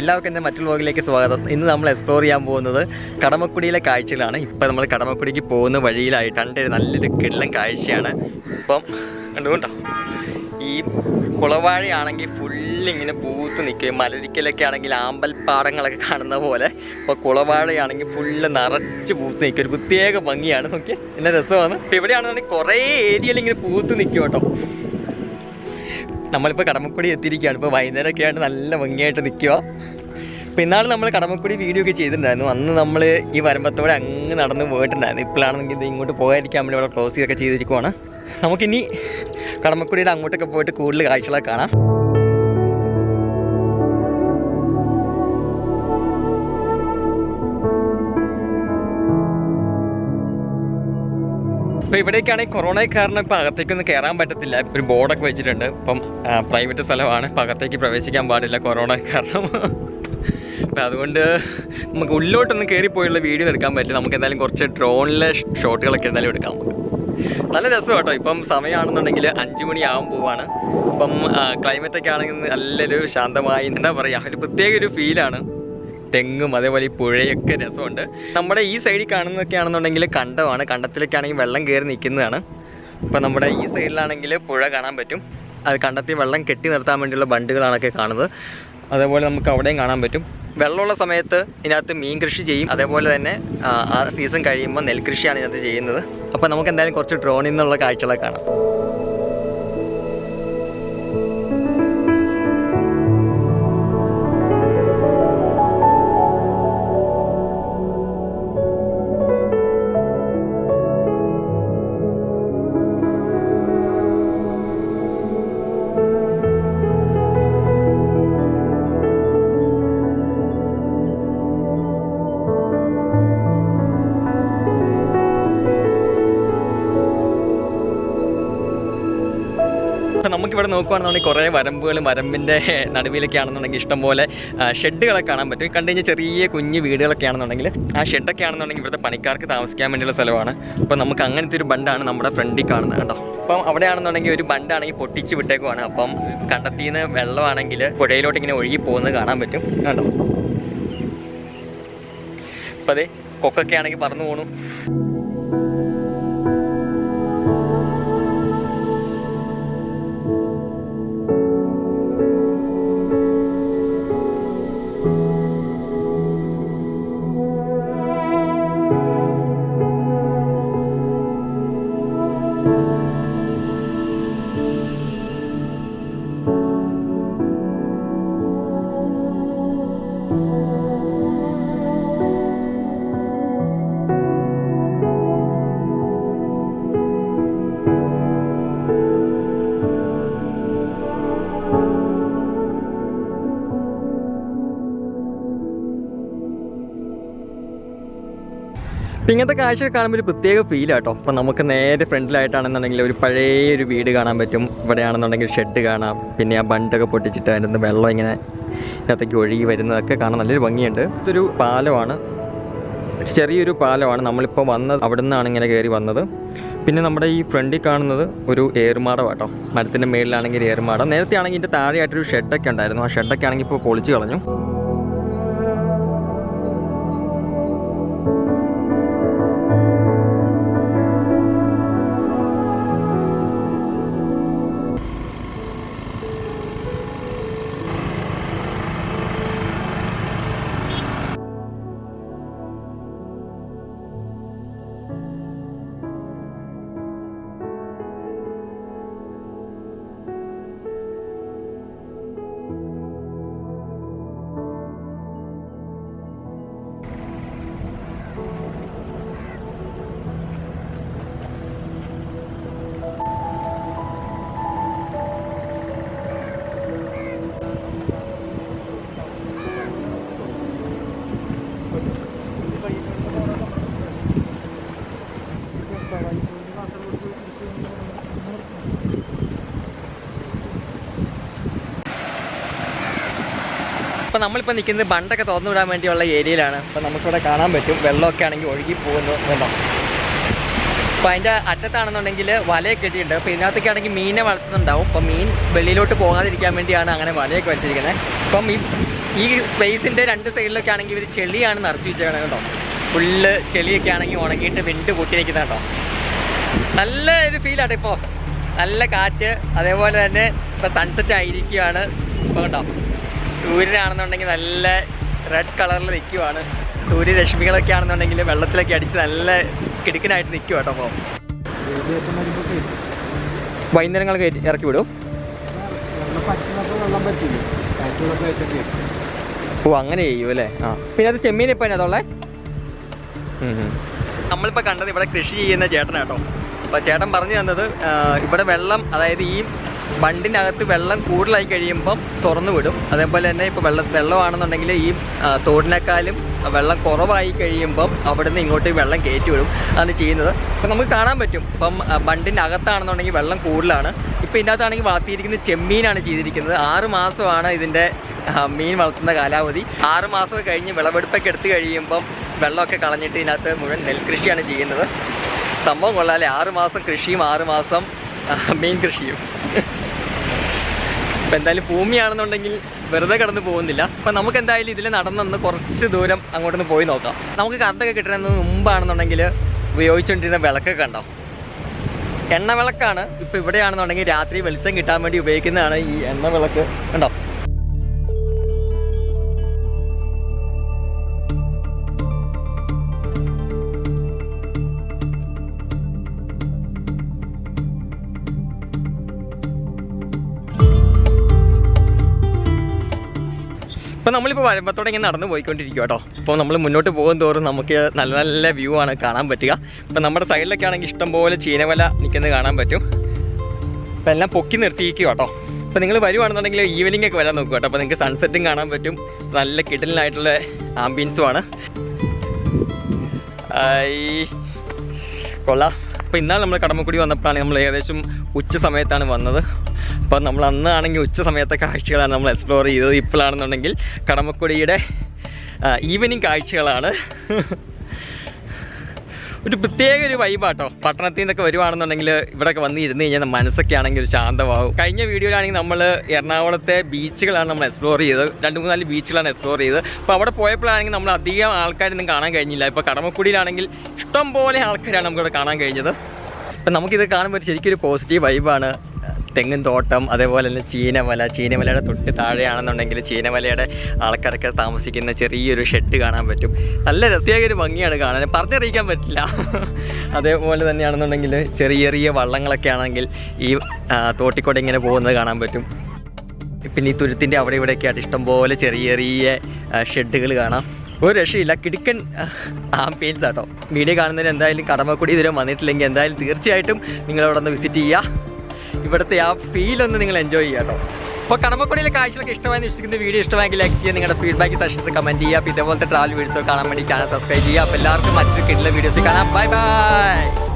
എല്ലാവർക്കും എൻ്റെ മറ്റൊരു വ്ലോഗിലേക്ക് സ്വാഗതം. ഇന്ന് നമ്മൾ എക്സ്പ്ലോർ ചെയ്യാൻ പോകുന്നത് കടമക്കുടിയിലെ കാഴ്ചകളാണ്. ഇപ്പോൾ നമ്മൾ കടമക്കുടിക്ക് പോകുന്ന വഴിയിലായിട്ട് നല്ലൊരു കിടിലൻ കാഴ്ചയാണ്. ഇപ്പം കണ്ടുകൊണ്ടോ, ഈ കുളവാഴയാണെങ്കിൽ ഫുള്ളിങ്ങനെ പൂത്ത് നിൽക്കുകയും മലരിക്കലൊക്കെ ആണെങ്കിൽ ആമ്പൽപ്പാടങ്ങളൊക്കെ കാണുന്ന പോലെ ഇപ്പോൾ കുളവാഴയാണെങ്കിൽ ഫുള്ള് നിറച്ച് പൂത്ത് നിൽക്കും. ഒരു പ്രത്യേക ഭംഗിയാണ്. നോക്കി എൻ്റെ രസമാണ്. ഇപ്പോൾ ഇവിടെയാണെന്നുണ്ടെങ്കിൽ കുറേ ഏരിയയിൽ ഇങ്ങനെ പൂത്ത് നിൽക്കും കേട്ടോ. നമ്മളിപ്പോൾ കടമക്കുടി എത്തിയിരിക്കുകയാണ്. ഇപ്പോൾ വൈകുന്നേരമൊക്കെ ആയിട്ട് നല്ല ഭംഗിയായിട്ട് നിൽക്കുക. അപ്പോൾ ഇന്നാൾ നമ്മൾ കടമക്കുടി വീഡിയോ ഒക്കെ ചെയ്തിട്ടുണ്ടായിരുന്നു. അന്ന് നമ്മൾ ഈ വരമ്പത്തോടെ അങ്ങ് നടന്ന് പോയിട്ടുണ്ടായിരുന്നു. ഇപ്പോഴാണെങ്കിൽ ഇത് ഇങ്ങോട്ട് പോകാതിരിക്കാൻ വേണ്ടി ഇവിടെ ക്ലോസ് ഒക്കെ ചെയ്തിരിക്കുവാണ്. നമുക്കിനി കടമക്കുടിയുടെ അങ്ങോട്ടൊക്കെ പോയിട്ട് കൂടുതൽ കാഴ്ചകളൊക്കെ കാണാം. അപ്പോൾ ഇവിടേക്കാണെങ്കിൽ കൊറോണ കാരണം ഇപ്പോൾ അകത്തേക്കൊന്നും കയറാൻ പറ്റത്തില്ല. ഒരു ബോർഡൊക്കെ വെച്ചിട്ടുണ്ട്. ഇപ്പം പ്രൈവറ്റ് സ്ഥലമാണ്, ഇപ്പോൾ അകത്തേക്ക് പ്രവേശിക്കാൻ പാടില്ല കൊറോണ കാരണം. അപ്പോൾ അതുകൊണ്ട് നമുക്ക് ഉള്ളിലോട്ടൊന്നും കയറിപ്പോയുള്ള വീഡിയോ എടുക്കാൻ പറ്റില്ല. നമുക്ക് എന്തായാലും കുറച്ച് ഡ്രോണിലെ ഷോട്ടുകളൊക്കെ എന്തായാലും എടുക്കാം. നമുക്ക് നല്ല രസം കേട്ടോ. ഇപ്പം സമയമാണെന്നുണ്ടെങ്കിൽ 5 മണിയാവാൻ പോവാണ്. ഇപ്പം ക്ലൈമറ്റൊക്കെ ആണെങ്കിൽ നല്ലൊരു ശാന്തമായി, എന്താ പറയുക, ഒരു പ്രത്യേക ഒരു ഫീലാണ്. തെങ്ങും അതേപോലെ ഈ പുഴയൊക്കെ രസമുണ്ട്. നമ്മുടെ ഈ സൈഡിൽ കാണുന്നതൊക്കെ ആണെന്നുണ്ടെങ്കിൽ കണ്ടമാണ്. കണ്ടത്തിലൊക്കെ ആണെങ്കിൽ വെള്ളം കയറി നിൽക്കുന്നതാണ്. അപ്പോൾ നമ്മുടെ ഈ സൈഡിലാണെങ്കിൽ പുഴ കാണാൻ പറ്റും. അത് കണ്ടത്തിൽ വെള്ളം കെട്ടി നിർത്താൻ വേണ്ടിയുള്ള ബണ്ടുകളാണൊക്കെ കാണുന്നത്. അതേപോലെ നമുക്ക് അവിടെയും കാണാൻ പറ്റും. വെള്ളമുള്ള സമയത്ത് ഇതിനകത്ത് മീൻ കൃഷി ചെയ്യും. അതേപോലെ തന്നെ ആ സീസൺ കഴിയുമ്പോൾ നെൽകൃഷിയാണ് ഇതിനകത്ത് ചെയ്യുന്നത്. അപ്പോൾ നമുക്ക് എന്തായാലും കുറച്ച് ഡ്രോണിൽ നിന്നുള്ള കാഴ്ചകളൊക്കെ കാണാം. അപ്പോൾ നമുക്കിവിടെ നോക്കുകയാണെന്നുണ്ടെങ്കിൽ കുറേ വരമ്പുകളും വരമ്പിൻ്റെ നടുവിലൊക്കെ ആണെന്നുണ്ടെങ്കിൽ ഇഷ്ടംപോലെ ഷെഡുകളൊക്കെ കാണാൻ പറ്റും. കണ്ടു കഴിഞ്ഞാൽ ചെറിയ കുഞ്ഞ് വീടുകളൊക്കെ ആണെന്നുണ്ടെങ്കിൽ ആ ഷെഡൊക്കെ ആണെന്നുണ്ടെങ്കിൽ ഇവിടുത്തെ പണിക്കാർക്ക് താമസിക്കാൻ വേണ്ടിയുള്ള സ്ഥലമാണ്. അപ്പോൾ നമുക്ക് അങ്ങനത്തെ ഒരു ബണ്ടാണ് നമ്മുടെ ഫ്രണ്ടിൽ കാണുന്നത് കേട്ടോ. അപ്പം അവിടെ ആണെന്നുണ്ടെങ്കിൽ ഒരു ബണ്ടാണെങ്കിൽ പൊട്ടിച്ച് വിട്ടേക്കുവാണ്. അപ്പം കണ്ടത്തിൽ നിന്ന് വെള്ളമാണെങ്കിൽ പുഴയിലോട്ട് ഇങ്ങനെ ഒഴുകി പോകുന്നത് കാണാൻ പറ്റും കേട്ടോ. അപ്പോൾ അതെ, കൊക്കൊക്കെ ആണെങ്കിൽ പറന്നു പോകണു. അപ്പം ഇങ്ങനത്തെ കാഴ്ച കാണുമ്പോൾ ഒരു പ്രത്യേക ഫീലാട്ടോ. അപ്പം നമുക്ക് നേരെ ഫ്രണ്ടിലായിട്ടാണെന്നുണ്ടെങ്കിൽ ഒരു പഴയ ഒരു വീട് കാണാൻ പറ്റും. ഇവിടെയാണെന്നുണ്ടെങ്കിൽ ഷെഡ് കാണാം. പിന്നെ ആ ബണ്ടൊക്കെ പൊട്ടിച്ചിട്ട് അതിൻ്റെ വെള്ളം ഇങ്ങനെ ഇതിനകത്തേക്ക് ഒഴുകി വരുന്നതൊക്കെ കാണാൻ നല്ലൊരു ഭംഗിയുണ്ട്. ഇതൊരു പാലമാണ്, ചെറിയൊരു പാലമാണ്. നമ്മളിപ്പോൾ വന്നത് അവിടെ നിന്നാണ് ഇങ്ങനെ കയറി വന്നത്. പിന്നെ നമ്മുടെ ഈ ഫ്രണ്ടിൽ കാണുന്നത് ഒരു ഏറുമാടം കേട്ടോ. മരത്തിൻ്റെ മേളിലാണെങ്കിൽ ഏറുമാടം. നേരത്തെ ആണെങ്കിൽ ഇതിൻ്റെ താഴെയായിട്ടൊരു ഷെഡൊക്കെ ഉണ്ടായിരുന്നു. ആ ഷെഡൊക്കെ ആണെങ്കിൽ ഇപ്പോൾ പൊളിച്ച് കളഞ്ഞു. അപ്പോൾ നമ്മളിപ്പോൾ നിൽക്കുന്നത് ബണ്ടൊക്കെ തുറന്നു വിടാൻ വേണ്ടിയുള്ള ഏരിയയിലാണ്. അപ്പോൾ നമുക്കിവിടെ കാണാൻ പറ്റും വെള്ളമൊക്കെ ആണെങ്കിൽ ഒഴുകി പോകുന്നു. വെള്ളം അപ്പോൾ അതിൻ്റെ അറ്റത്താണെന്നുണ്ടെങ്കിൽ വലയൊക്കെ കെട്ടിയിട്ടുണ്ട്. അപ്പോൾ ഇതിനകത്തേക്കാണെങ്കിൽ മീനെ വളർത്തുന്നുണ്ടാവും. അപ്പോൾ മീൻ വെളിയിലോട്ട് പോകാതിരിക്കാൻ വേണ്ടിയാണ് അങ്ങനെ വലയൊക്കെ വെച്ചിരിക്കുന്നത്. അപ്പം ഈ സ്പേസിൻ്റെ 2 സൈഡിലൊക്കെ ആണെങ്കിൽ ഇവർ ചെളിയാണ് നിറച്ച് വെച്ചേക്കണത് കേട്ടോ. ഫുള്ള് ചെളിയൊക്കെ ആണെങ്കിൽ ഉണങ്ങിയിട്ട് വിണ്ട് പൊട്ടി നിൽക്കുന്ന കേട്ടോ. നല്ല ഒരു ഫീലാട്ടോ. ഇപ്പോൾ നല്ല കാറ്റ്, അതേപോലെ തന്നെ ഇപ്പോൾ സൺസെറ്റ് ആയിരിക്കുകയാണ്. ഇപ്പോൾ കേട്ടോ സൂര്യനാണെന്നുണ്ടെങ്കിൽ നല്ല റെഡ് കളറിൽ നിൽക്കുവാണ്. സൂര്യരശ്മികളൊക്കെ ആണെന്നുണ്ടെങ്കിൽ വെള്ളത്തിലൊക്കെ അടിച്ച് നല്ല കിടുക്കനായിട്ട് നിൽക്കുക കേട്ടോ. അപ്പോൾ വൈകുന്നേരങ്ങളൊക്കെ ഇറക്കി വിടും. ഓ അങ്ങനെ ചെയ്യും അല്ലേ? ആ പിന്നെ അത് ചെമ്മീൻ ഇപ്പോൾ തന്നെ അതുള്ളേ. നമ്മളിപ്പോൾ കണ്ടത് ഇവിടെ കൃഷി ചെയ്യുന്ന ചേട്ടനാട്ടോ. അപ്പോൾ ചേട്ടൻ പറഞ്ഞു തന്നത് ഇവിടെ വെള്ളം, അതായത് ഈ ബണ്ടിനകത്ത് വെള്ളം കൂടുതലായി കഴിയുമ്പം തുറന്നു വിടും. അതേപോലെ തന്നെ ഇപ്പോൾ വെള്ളമാണെന്നുണ്ടെങ്കിൽ ഈ തോടിനേക്കാളും വെള്ളം കുറവായി കഴിയുമ്പം അവിടെ നിന്ന് ഇങ്ങോട്ട് വെള്ളം കയറ്റി വിടും. അതാണ് ചെയ്യുന്നത്. അപ്പോൾ നമുക്ക് കാണാൻ പറ്റും. ഇപ്പം ബണ്ടിൻ്റെ അകത്താണെന്നുണ്ടെങ്കിൽ വെള്ളം കൂടുതലാണ്. ഇപ്പോൾ ഇതിനകത്താണെങ്കിൽ വളർത്തിയിരിക്കുന്നത് ചെമ്മീനാണ് ചെയ്തിരിക്കുന്നത്. 6 മാസമാണ് ഇതിൻ്റെ മീൻ വളർത്തുന്ന കാലാവധി. 6 മാസം കഴിഞ്ഞ് വിളവെടുപ്പൊക്കെ എടുത്തു കഴിയുമ്പം വെള്ളമൊക്കെ കളഞ്ഞിട്ട് ഇതിനകത്ത് മുഴുവൻ നെൽകൃഷിയാണ് ചെയ്യുന്നത്. സംഭവം കൊള്ളാമല്ലേ? 6 മാസം കൃഷിയും 6 മാസം മീൻ കൃഷിയും. ഇപ്പം എന്തായാലും ഭൂമിയാണെന്നുണ്ടെങ്കിൽ വെറുതെ കിടന്ന് പോകുന്നില്ല. അപ്പം നമുക്ക് എന്തായാലും ഇതിൽ നടന്നൊന്ന് കുറച്ച് ദൂരം അങ്ങോട്ടൊന്ന് പോയി നോക്കാം. നമുക്ക് കറണ്ടൊക്കെ കിട്ടുന്നതിന് മുമ്പാണെന്നുണ്ടെങ്കിൽ ഉപയോഗിച്ചുകൊണ്ടിരുന്ന വിളക്കൊക്കെ ഉണ്ടോ, എണ്ണ വിളക്കാണ്. ഇപ്പോൾ ഇവിടെയാണെന്നുണ്ടെങ്കിൽ രാത്രി വെളിച്ചം കിട്ടാൻ വേണ്ടി ഉപയോഗിക്കുന്നതാണ് ഈ എണ്ണ വിളക്ക്. കണ്ടോ? ഇപ്പോൾ നമ്മളിപ്പോൾ വരമ്പത്തോടെ ഇങ്ങനെ നടന്ന് പോയിക്കൊണ്ടിരിക്കുക കേട്ടോ. അപ്പോൾ നമ്മൾ മുന്നോട്ട് പോകും തോറും നമുക്ക് നല്ല നല്ല വ്യൂ ആണ് കാണാൻ പറ്റുക. ഇപ്പോൾ നമ്മുടെ സൈഡിലൊക്കെ ആണെങ്കിൽ ഇഷ്ടംപോലെ ചീനവല നിൽക്കുന്നത് കാണാൻ പറ്റും. അപ്പോൾ എല്ലാം പൊക്കി നിർത്തിയിരിക്കുക കേട്ടോ. അപ്പോൾ നിങ്ങൾ വരുവാണെന്നുണ്ടെങ്കിൽ ഈവനിംഗ് ഒക്കെ വരാൻ നോക്കുക കേട്ടോ. അപ്പോൾ നിങ്ങൾക്ക് സൺസെറ്റും കാണാൻ പറ്റും. നല്ല കിടലിനായിട്ടുള്ള ആംബിയൻസുമാണ്. കൊള്ളാം. അപ്പോൾ ഇന്നാണ് നമ്മൾ കടമക്കുടി വന്നപ്പോഴാണ് നമ്മൾ ഏകദേശം ഉച്ച സമയത്താണ് വന്നത്. അപ്പോൾ നമ്മൾ അന്നാണെങ്കിൽ ഉച്ച സമയത്തെ കാഴ്ചകളാണ് നമ്മൾ എക്സ്പ്ലോർ ചെയ്തത്. ഇപ്പോഴാണെന്നുണ്ടെങ്കിൽ കടമക്കുടിയുടെ ഈവനിങ് കാഴ്ചകളാണ്. ഒരു പ്രത്യേക ഒരു വൈബാട്ടോ. പട്ടണത്തിൽ നിന്നൊക്കെ വരുവാണെന്നുണ്ടെങ്കിൽ ഇവിടെയൊക്കെ വന്ന് ഇരുന്ന് കഴിഞ്ഞാൽ മനസ്സൊക്കെ ആണെങ്കിൽ ഒരു ശാന്തമാകും. കഴിഞ്ഞ വീഡിയോയിലാണെങ്കിൽ നമ്മൾ എറണാകുളത്തെ ബീച്ചുകളാണ് നമ്മൾ എക്സ്പ്ലോർ ചെയ്തത്. 2-3-4 ബീച്ചുകളാണ് എക്സ്പ്ലോർ ചെയ്തത്. അപ്പോൾ അവിടെ പോയപ്പോഴാണെങ്കിൽ നമ്മൾ അധികം ആൾക്കാരൊന്നും കാണാൻ കഴിഞ്ഞില്ല. ഇപ്പോൾ കടമക്കുടിയിലാണെങ്കിൽ ഇഷ്ടം പോലെ ആൾക്കാരാണ് നമുക്കിവിടെ കാണാൻ കഴിഞ്ഞത്. അപ്പം നമുക്കിത് കാണുമ്പോൾ ശരിക്കും ഒരു പോസിറ്റീവ് വൈബാണ്. തെങ്ങിൻ തോട്ടം, അതേപോലെ തന്നെ ചീനവലയുടെ തൊട്ട് താഴെയാണെന്നുണ്ടെങ്കിൽ ചീനവലയുടെ ആൾക്കാരൊക്കെ താമസിക്കുന്ന ചെറിയൊരു ഷെഡ് കാണാൻ പറ്റും. നല്ല രസകരമായ ഒരു ഭംഗിയാണ് കാണാൻ, പറഞ്ഞറിയിക്കാൻ പറ്റില്ല. അതേപോലെ തന്നെയാണെന്നുണ്ടെങ്കിൽ ചെറിയ ചെറിയ വള്ളങ്ങളൊക്കെ ആണെങ്കിൽ ഈ തോട്ടിക്കൂടെ ഇങ്ങനെ പോകുന്നത് കാണാൻ പറ്റും. പിന്നെ ഈ തുരുത്തിൻ്റെ അവിടെ ഇവിടെയൊക്കെ ആയിട്ട് ഇഷ്ടംപോലെ ചെറിയ ചെറിയ ഷെഡുകൾ കാണാം. ഒരു രക്ഷയില്ല, കിടുക്കൻ ആംബിയൻസ് ആട്ടോ. വീഡിയോ കാണുന്നതിന് എന്തായാലും കടമക്കുടി ഇതുവരെ വന്നിട്ടില്ലെങ്കിൽ എന്തായാലും തീർച്ചയായിട്ടും നിങ്ങളവിടെ ഒന്ന് വിസിറ്റ് ചെയ്യുക. ഇവിടുത്തെ ആ ഫീലൊന്ന് നിങ്ങൾ എൻജോയ് ചെയ്യുക കേട്ടോ. അപ്പോൾ കടമക്കുടിയിലെ കാഴ്ചകളൊക്കെ ഇഷ്ടമായി വിശ്വസിക്കുന്ന വീഡിയോ ഇഷ്ടമായെങ്കിൽ ലൈക്ക് ചെയ്യുക, നിങ്ങളുടെ ഫീഡ്ബാക്ക് സെഷൻസ് കമൻറ്റ് ചെയ്യുക. അപ്പോൾ ഇതേപോലത്തെ ട്രാവൽ വീഡിയോസ് കാണാൻ വേണ്ടി ചാനൽ സബ്സ്ക്രൈബ് ചെയ്യുക. അപ്പോൾ എല്ലാവർക്കും മറ്റൊരു കിട്ടുന്ന വീഡിയോസ് കാണാം. Bye bye.